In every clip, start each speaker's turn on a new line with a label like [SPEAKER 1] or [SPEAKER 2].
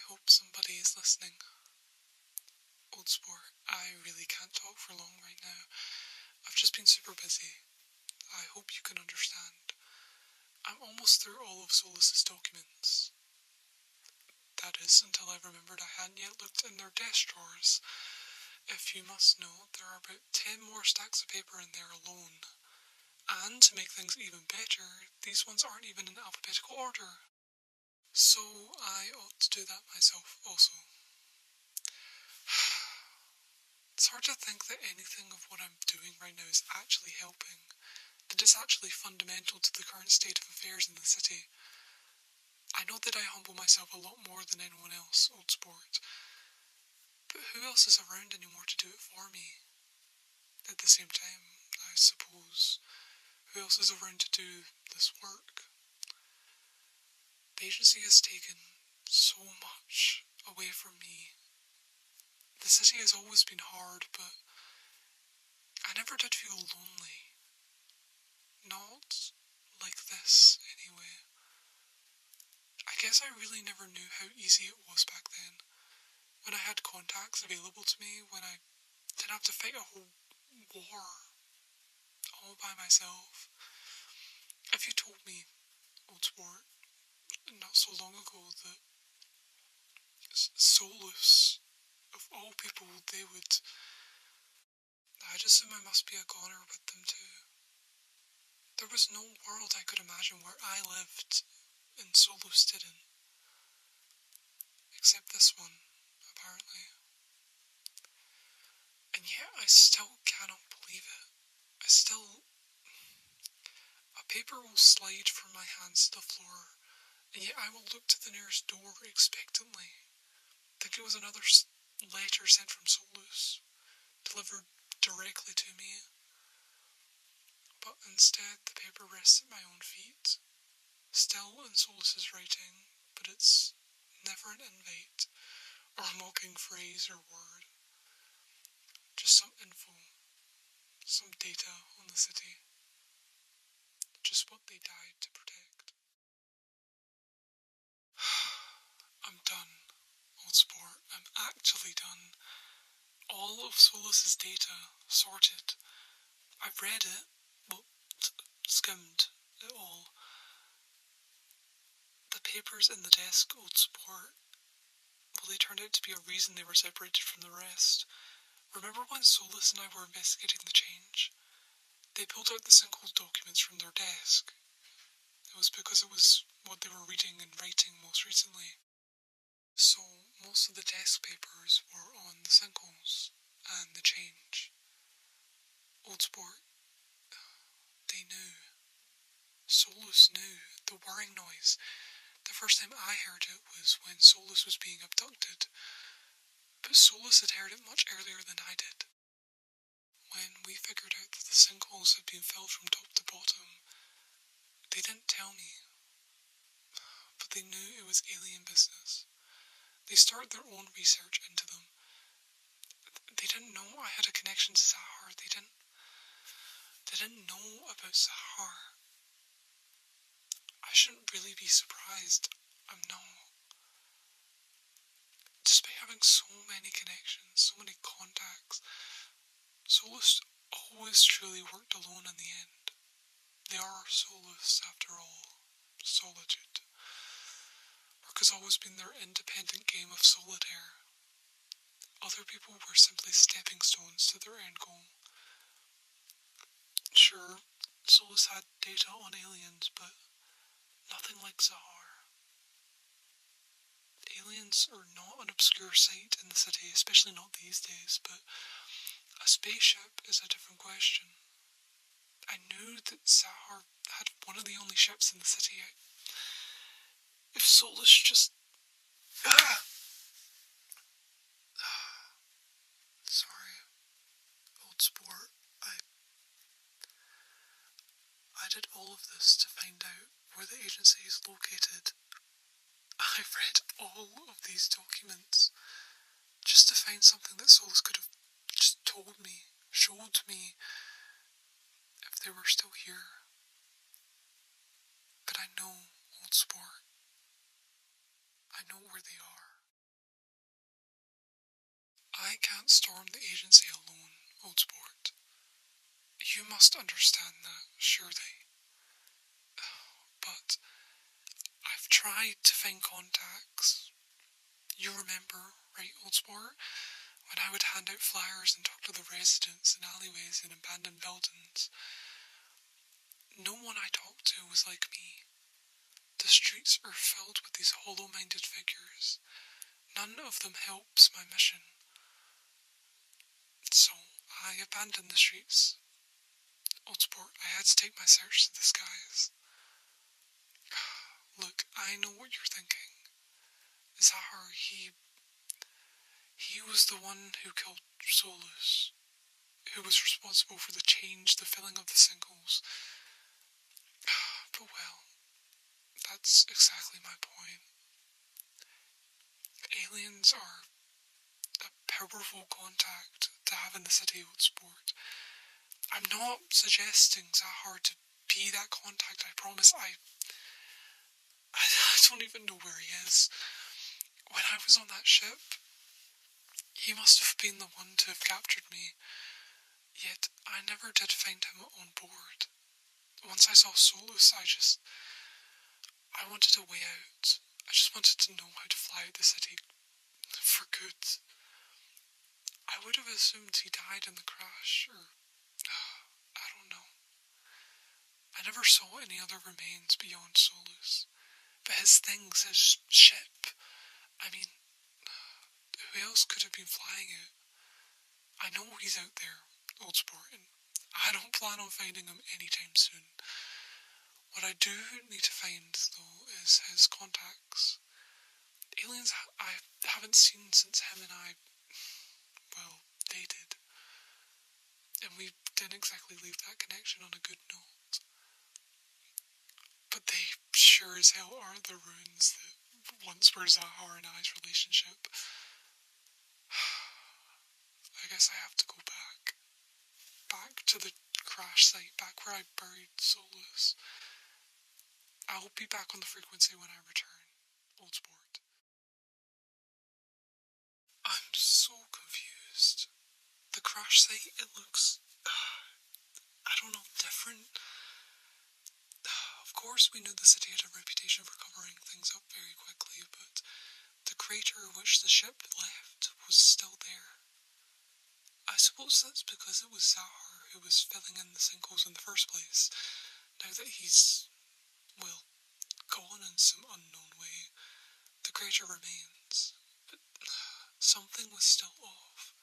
[SPEAKER 1] hope somebody is listening. Old sport, I really can't talk for long right now. I've just been super busy. I hope you can understand. I'm almost through all of Solus's documents. That is, until I remembered I hadn't yet looked in their desk drawers. If you must know, there are about 10 more stacks of paper in there alone. And to make things even better, these ones aren't even in alphabetical order. So I ought to do that myself also. It's hard to think that anything of what I'm doing right now is actually helping, that it's actually fundamental to the current state of affairs in the city. I know that I humble myself a lot more than anyone else, old sport, but who else is around anymore to do it for me? At the same time, I suppose, who else is around to do this work? The agency has taken so much away from me. The city has always been hard, but I never did feel lonely. Not like this, anyway. I guess I really never knew how easy it was back then. When I had contacts available to me, when I didn't have to fight a whole war all by myself. If you told me, old sport, not so long ago that Solus, of all people, they would... I'd assume I must be a goner with them too. There was no world I could imagine where I lived and Solus didn't. Except this one, apparently. And yet I still cannot believe it. A paper will slide from my hands to the floor, and yet I will look to the nearest door expectantly. Think it was another letter sent from Solus, delivered directly to me. But instead the paper rests at my own feet, still in Solus's writing, but it's never an invite, or a mocking phrase or word. Just some info, some data on the city. Just what they died to protect. I'm done, old sport. I'm actually done. All of Solus's data sorted. I've read it, well, skimmed it all. The papers in the desk, old sport, well, they turned out to be a reason they were separated from the rest. Remember when Solus and I were investigating the change? They pulled out the sinkhole documents from their desk. It was because it was what they were reading and writing most recently. So, most of the desk papers were on the sinkholes and the change. Old sport, they knew. Solus knew. The whirring noise. The first time I heard it was when Solus was being abducted. But Solus had heard it much earlier than I did. When we figured out that the sinkholes had been filled from top to bottom, they didn't tell me. But they knew it was alien business. They started their own research into them. They didn't know I had a connection to Sahar. They didn't know about Sahar. I shouldn't really be surprised. I'm not. Despite having so many connections, so many contacts, Solus always truly worked alone in the end. They are Solus, after all. Solitude. Work has always been their independent game of solitaire. Other people were simply stepping stones to their end goal. Sure, Solus had data on aliens, but nothing like Sahar. Aliens are not an obscure sight in the city, especially not these days, but a spaceship is a different question. I knew that Sahar had one of the only ships in the city. If Solus just... Sorry, old sport. I did all of this to find out where the agency is located. I've read all of these documents just to find something that Solus could have just told me, showed me, if they were still here. But I know, old sport. I know where they are. can't storm the agency alone, old sport. You must understand that, surely. But I've tried to find contacts. You remember, right, old sport? When I would hand out flyers and talk to the residents in alleyways in abandoned buildings. No one I talked to was like me. The streets are filled with these hollow-minded figures. None of them helps my mission. So, I abandoned the streets. Old sport, I had to take my search to the skies. Look, I know what you're thinking. Zahar, he was the one who killed Solus, who was responsible for the change, the filling of the sinkholes. But well, that's exactly my point. Aliens are a powerful contact to have in the city, old sport. I'm not suggesting Zahar to be that contact, I promise. I don't even know where he is. When I was on that ship, he must have been the one to have captured me. Yet, I never did find him on board. Once I saw Solus, I wanted a way out. I just wanted to know how to fly out the city for good. I would have assumed he died in the crash, or I don't know. I never saw any other remains beyond Solus. But his things, his ship, I mean, who else could have been flying it? I know he's out there, old sport, and I don't plan on finding him anytime soon. What I do need to find, though, is his contacts. Aliens I haven't seen since him and I, well, dated. And we didn't exactly leave that connection on a good note. But they sure as hell are the ruins that once were Zahar and I's relationship. I guess I have to go back. Back to the crash site, back where I buried Solus. I'll be back on the frequency when I return, old sport. I'm so confused. The crash site, it looks, I don't know, different. Of course we knew the city had a reputation for covering things up very quickly, but the crater which the ship left was still there. I suppose that's because it was Zahar who was filling in the sinkholes in the first place. Now that he's, well, gone in some unknown way, the crater remains. But something was still off.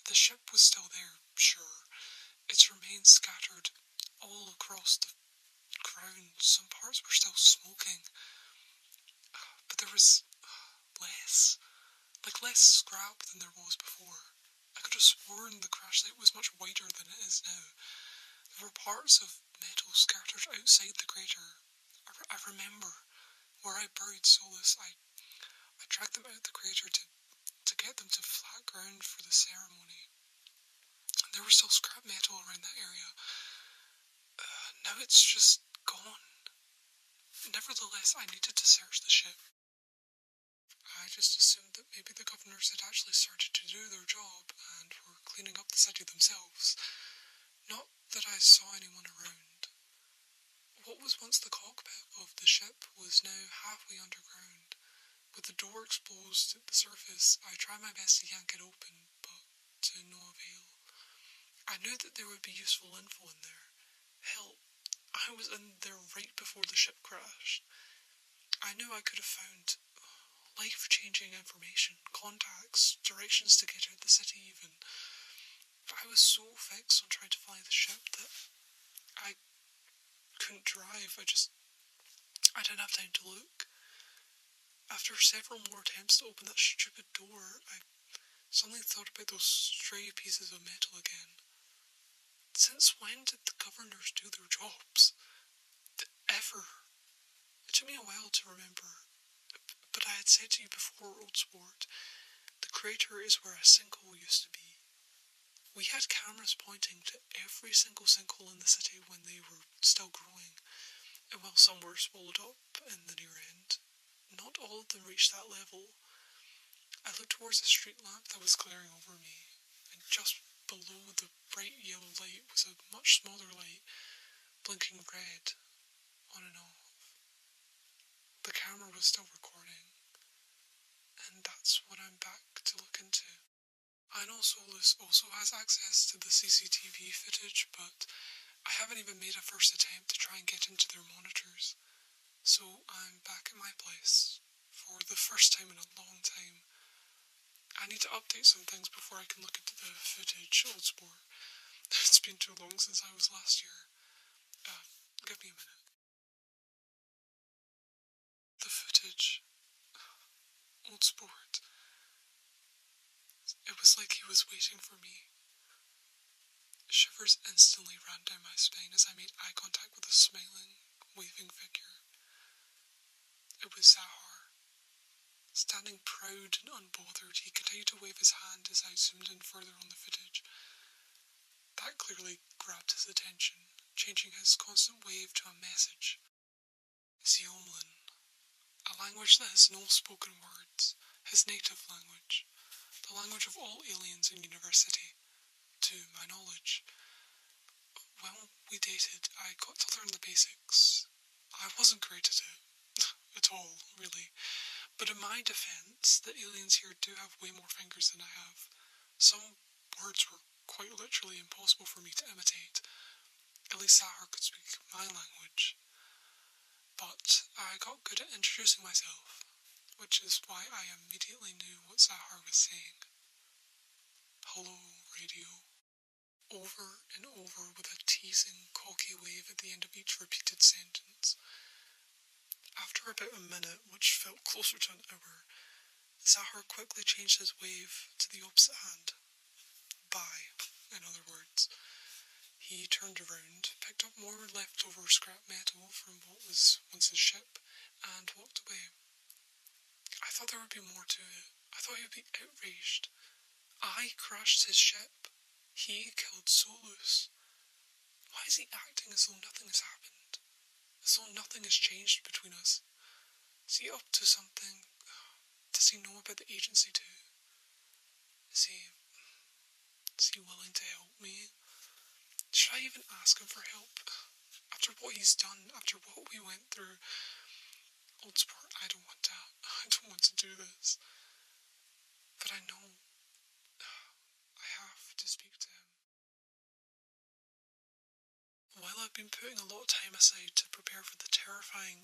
[SPEAKER 1] The ship was still there, sure. Its remains scattered all across the ground. Some parts were still smoking. But there was less. Like less scrap than there was before. I could have sworn the crash site was much wider than it is now. There were parts of metal scattered outside the crater. I remember where I buried Solus. I dragged them out of the crater to get them to flat ground for the ceremony. And there was still scrap metal around that area. Now it's just gone. Nevertheless, I needed to search the ship. I just assumed that maybe the governors had actually started to do their job and were cleaning up the city themselves. Not that I saw anyone around. What was once the cockpit of the ship was now halfway underground. With the door exposed at the surface, I tried my best to yank it open, but to no avail. I knew that there would be useful info in there. Hell, I was in there right before the ship crashed. I knew I could have found life-changing information, contacts, directions to get out the city even. But I was so fixed on trying to fly the ship that I couldn't drive. I didn't have time to look. After several more attempts to open that stupid door, I suddenly thought about those stray pieces of metal again. Since when did the governors do their jobs? Ever. It took me a while to remember. But I had said to you before, old sport, the crater is where a sinkhole used to be. We had cameras pointing to every single sinkhole in the city when they were still growing, and while some were swallowed up in the near end, not all of them reached that level. I looked towards a street lamp that was glaring over me, and just below the bright yellow light was a much smaller light, blinking red, on and off. The camera was still recording, and that's what I'm back to look into. I know Solus also has access to the CCTV footage, but I haven't even made a first attempt to try and get into their monitors. So I'm back at my place, for the first time in a long time. I need to update some things before I can look into the footage, old sport. It's been too long since I was last here. Give me a minute. The footage. Old sport. It was like he was waiting for me. Shivers instantly ran down my spine as I made eye contact with a smiling, waving figure. It was Zahar. Standing proud and unbothered, he continued to wave his hand as I zoomed in further on the footage. That clearly grabbed his attention, changing his constant wave to a message. Zheomlin, a language that has no spoken words, his native language, the language of all aliens in university, to my knowledge. When we dated, I got to learn the basics. I wasn't great at it, at all, really. But in my defence, the aliens here do have way more fingers than I have. Some words were quite literally impossible for me to imitate. At least Zahar could speak my language. But I got good at introducing myself, which is why I immediately knew what Zahar was saying. Hello, radio. Over and over with a teasing, cocky wave at the end of each repeated sentence. After about a minute, which felt closer to an hour, Zahar quickly changed his wave to the opposite hand. Bye, in other words. He turned around, picked up more leftover scrap metal from what was once his ship, and walked away. I thought there would be more to it. I thought he would be outraged. I crashed his ship. He killed Solus. Why is he acting as though nothing has happened? As though nothing has changed between us? Is he up to something? Does he know about the agency too? Is he willing to help me? Should I even ask him for help? After what he's done, after what we went through, old sport, I don't want to do this. But I know I have to speak to him. While I've been putting a lot of time aside to prepare for the terrifying,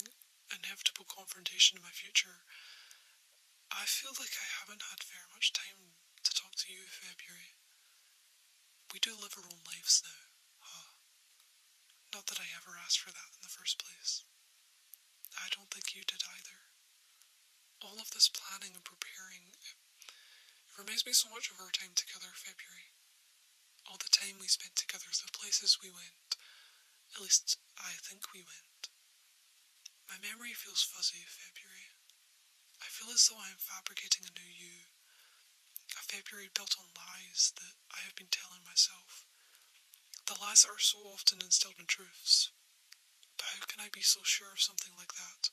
[SPEAKER 1] inevitable confrontation in my future, I feel like I haven't had very much time to talk to you, February. We do live our own lives now, huh? Not that I ever asked for that in the first place. I don't think you did either. All of this planning and preparing, it reminds me so much of our time together, February. All the time we spent together, the places we went. At least, I think we went. My memory feels fuzzy, February. I feel as though I am fabricating a new you. A February built on lies that I have been telling myself. The lies that are so often instilled in truths. But how can I be so sure of something like that?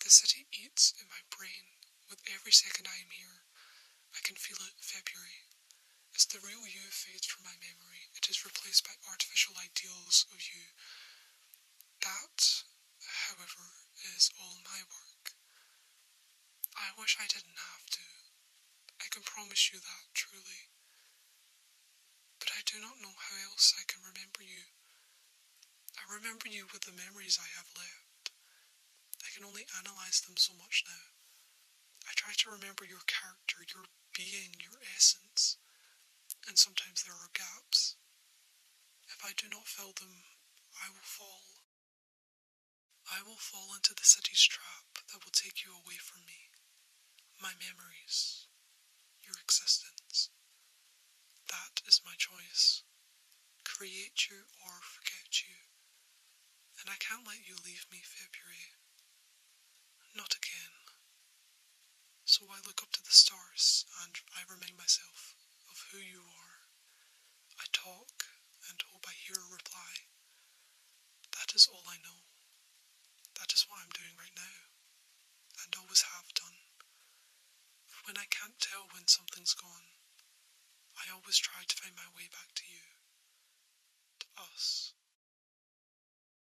[SPEAKER 1] The city eats in my brain. With every second I am here, I can feel it, February. As the real you fades from my memory, it is replaced by artificial ideals of you. That, however, is all my work. I wish I didn't have to. I can promise you that, truly. But I do not know how else I can remember you. I remember you with the memories I have left. I can only analyse them so much now. I try to remember your character, your being, your essence. And sometimes there are gaps. If I do not fill them, I will fall. I will fall into the city's trap that will take you away from me. My memories. Your existence. That is my choice. Create you or forget you. And I can't let you leave me, February. Not again. So I look up to the stars and I remind myself of who you are. I talk and hope I hear a reply. That is all I know. That is what I'm doing right now, and always have done. When I can't tell when something's gone, I always try to find my way back to you.